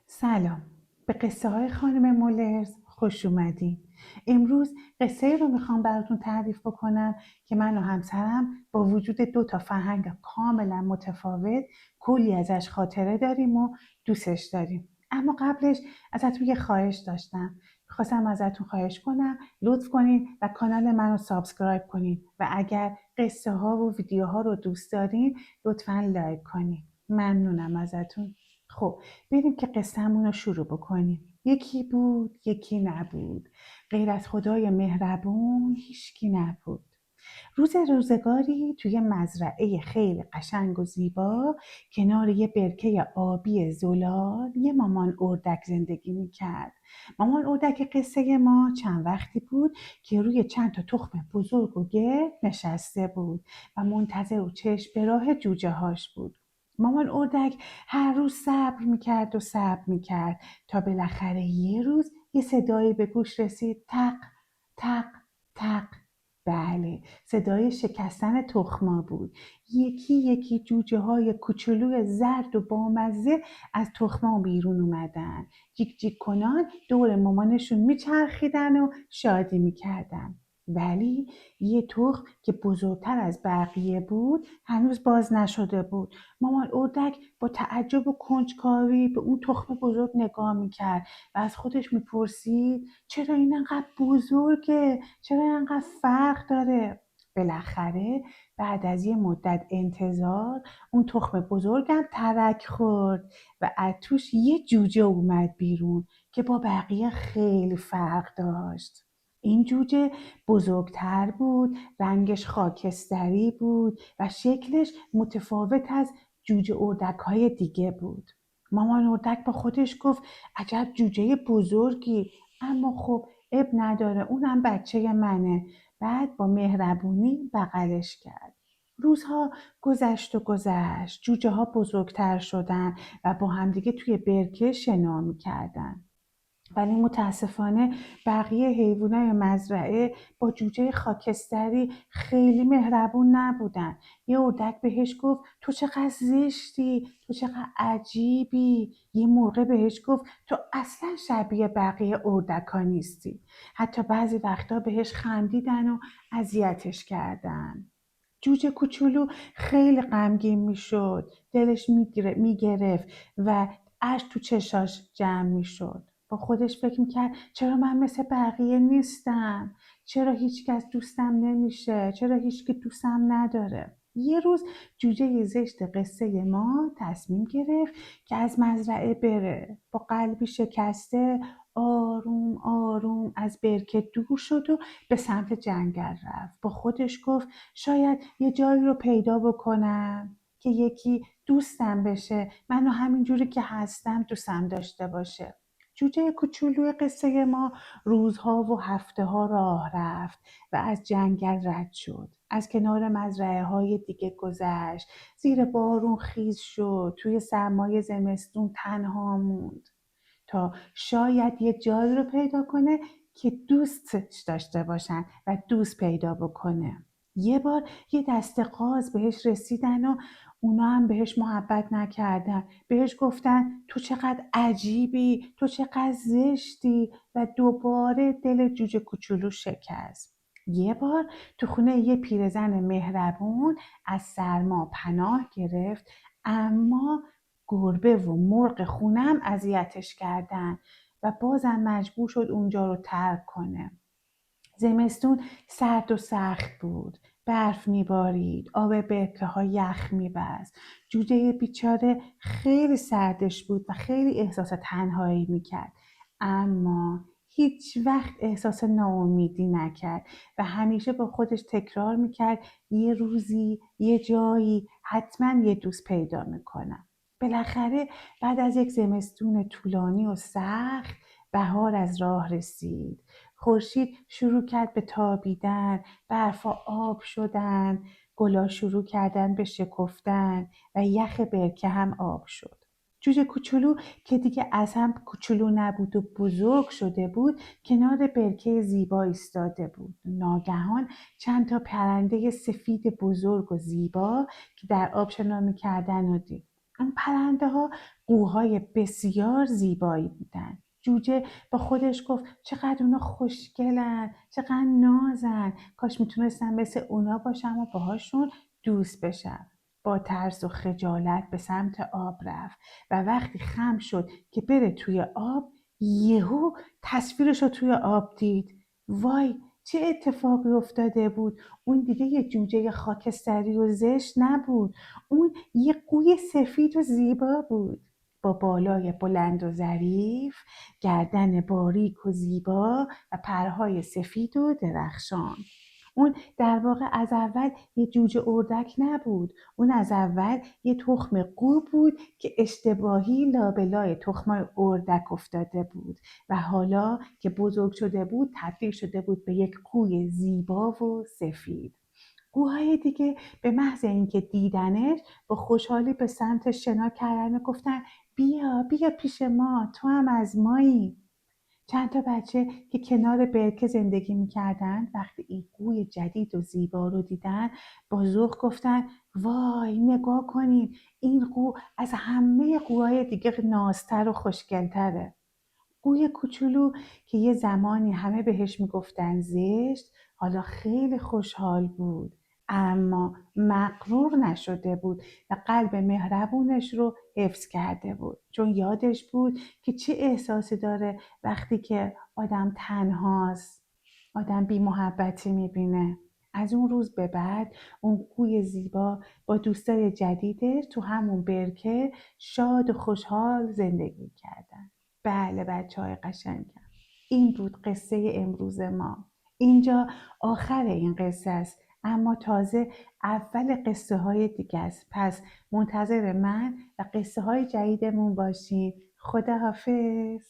سلام. به قصه های خانم مولرز خوش اومدین. امروز قصه رو میخوام براتون تعریف بکنم که من و همسرم با وجود 2 فرهنگ کاملا متفاوت کلی ازش خاطره داریم و دوستش داریم. اما قبلش ازتون یه خواهش داشتم. خواستم ازتون خواهش کنم لطف کنین و کانال منو سابسکرایب کنین و اگر قصه ها و ویدیوها رو دوست دارین لطفاً لایک کنین. ممنونم ازتون. خب بریم که قصه‌مون رو شروع بکنیم. یکی بود یکی نبود، غیر از خدای مهربون هیچکی نبود. روزگاری توی مزرعه خیلی قشنگ و زیبا کنار یه برکه آبی زلال یه مامان اردک زندگی میکرد. مامان اردک قصه ما چند وقتی بود که روی چند تا تخم بزرگ و گرد نشسته بود و منتظر و چشم به راه جوجه هاش بود. مامان اردک هر روز صبر میکرد تا بالاخره یه روز یه صدایی به گوش رسید. تق تق تق. بله، صدای شکستن تخما بود. یکی یکی جوجه های کوچولوی زرد و بامزه از تخما بیرون اومدن. جیک جیک کنان دور مامانشون میچرخیدن و شادی میکردن. ولی یه تخم که بزرگتر از بقیه بود هنوز باز نشده بود. مامان اردک با تعجب و کنجکاوی به اون تخم بزرگ نگاه میکرد و از خودش میپرسید چرا این انقدر بزرگه؟ چرا انقدر فرق داره؟ بالاخره بعد از یه مدت انتظار اون تخم بزرگم ترک خورد و از توش یه جوجه اومد بیرون که با بقیه خیلی فرق داشت. این جوجه بزرگتر بود، رنگش خاکستری بود و شکلش متفاوت از جوجه اردک های دیگه بود. مامان اردک با خودش گفت عجب جوجه بزرگی، اما خب اب نداره، اونم بچه منه. بعد با مهربونی بغلش کرد. روزها گذشت و گذشت. جوجه ها بزرگتر شدن و با همدیگه توی برکه شنا می‌کردن. ولی متاسفانه بقیه حیوانای مزرعه با جوجه خاکستری خیلی مهربون نبودن. یه اردک بهش گفت تو چقدر زشتی، تو چقدر عجیبی. یه مرغ بهش گفت تو اصلا شبیه بقیه اردکا نیستی. حتی بعضی وقتا بهش خندیدن و اذیتش کردن. جوجه کوچولو خیلی غمگین میشد، دلش میگرفت و اشک تو چشاش جمع میشد. با خودش فکر میکرد چرا من مثل بقیه نیستم؟ چرا هیچکس دوستم نمیشه؟ چرا هیچکی دوستم نداره؟ یه روز جوجه زشت قصه ما تصمیم گرفت که از مزرعه بره. با قلبی شکسته آروم آروم از برکه دور شد و به سمت جنگل رفت. با خودش گفت شاید یه جایی رو پیدا بکنم که یکی دوستم بشه، منو همینجوری که هستم دوستم داشته باشه. جوجه کوچولوی قصه ما روزها و هفته ها راه رفت و از جنگل رد شد. از کنار مزرعه های دیگه گذشت. زیر بارون خیس شد. توی سرمای زمستون تنها موند تا شاید یه جایی رو پیدا کنه که دوستش داشته باشن و دوست پیدا بکنه. یه بار یه دسته قاز بهش رسیدن و اونا هم بهش محبت نکردن. بهش گفتن تو چقدر عجیبی، تو چقدر زشتی و دوباره دل جوجه کوچولو شکست. یه بار تو خونه یه پیرزن مهربون از سرما پناه گرفت، اما گربه و مرغ خونم اذیتش کردن و بازم مجبور شد اونجا رو ترک کنه. زمستون سرد و سخت بود. برف میبارید. آب برکه ها یخ میبست. جوجه بیچاره خیلی سردش بود و خیلی احساس تنهایی میکرد. اما هیچ وقت احساس ناامیدی نکرد و همیشه با خودش تکرار میکرد یه روزی یه جایی حتما یه دوست پیدا میکنم. بالاخره بعد از یک زمستون طولانی و سخت بهار از راه رسید. خورشید شروع کرد به تابیدن، برفا آب شدن، گلا شروع کردن به شکفتن و یخ برکه هم آب شد. جوجه کوچولو که دیگه از هم کوچولو نبود و بزرگ شده بود کنار برکه زیبا ایستاده بود. ناگهان چند تا پرنده سفید بزرگ و زیبا که در آب شنا می‌کردن و دید. اون پرنده ها قوهای بسیار زیبایی بودن. جوجه با خودش گفت چقدر اونا خوشگلن، چقدر نازن، کاش میتونستم مثل اونا باشم و باهاشون دوست بشم. با ترس و خجالت به سمت آب رفت و وقتی خم شد که بره توی آب، یهو تصویرش رو توی آب دید. وای، چه اتفاقی افتاده بود؟ اون دیگه یه جوجه خاکستری و زشت نبود. اون یه قوی سفید و زیبا بود، با بالای بلند و ظریف، گردن باریک و زیبا و پرهای سفید و درخشان. اون در واقع از اول یه جوجه اردک نبود. اون از اول یه تخم قو بود که اشتباهی لابلای تخمای اردک افتاده بود و حالا که بزرگ شده بود تبدیل شده بود به یک قوی زیبا و سفید. قوهای دیگه به محض اینکه دیدنش با خوشحالی به سمت شنا کردن و گفتن بیا بیا پیش ما، تو هم از مایی. چند تا بچه که کنار برکه زندگی میکردن وقتی این قوی جدید و زیبا رو دیدن با ذوق گفتن وای نگاه کنین، این قو از همه قوهای دیگه نازتر و خوشگلتره. قوی کوچولو که یه زمانی همه بهش میگفتن زشت، حالا خیلی خوشحال بود، اما مغرور نشده بود و قلب مهربونش رو حفظ کرده بود، چون یادش بود که چه احساسی داره وقتی که آدم تنهاست، آدم بی محبتی میبینه. از اون روز به بعد اون قوی زیبا با دوستای جدیدش تو همون برکه شاد و خوشحال زندگی کردن. بله بچه های قشنگم، این بود قصه امروز ما. اینجا آخر این قصه است، اما تازه اول قصه های دیگه است. پس منتظر من و قصه های جدیدمون باشین. خداحافظ.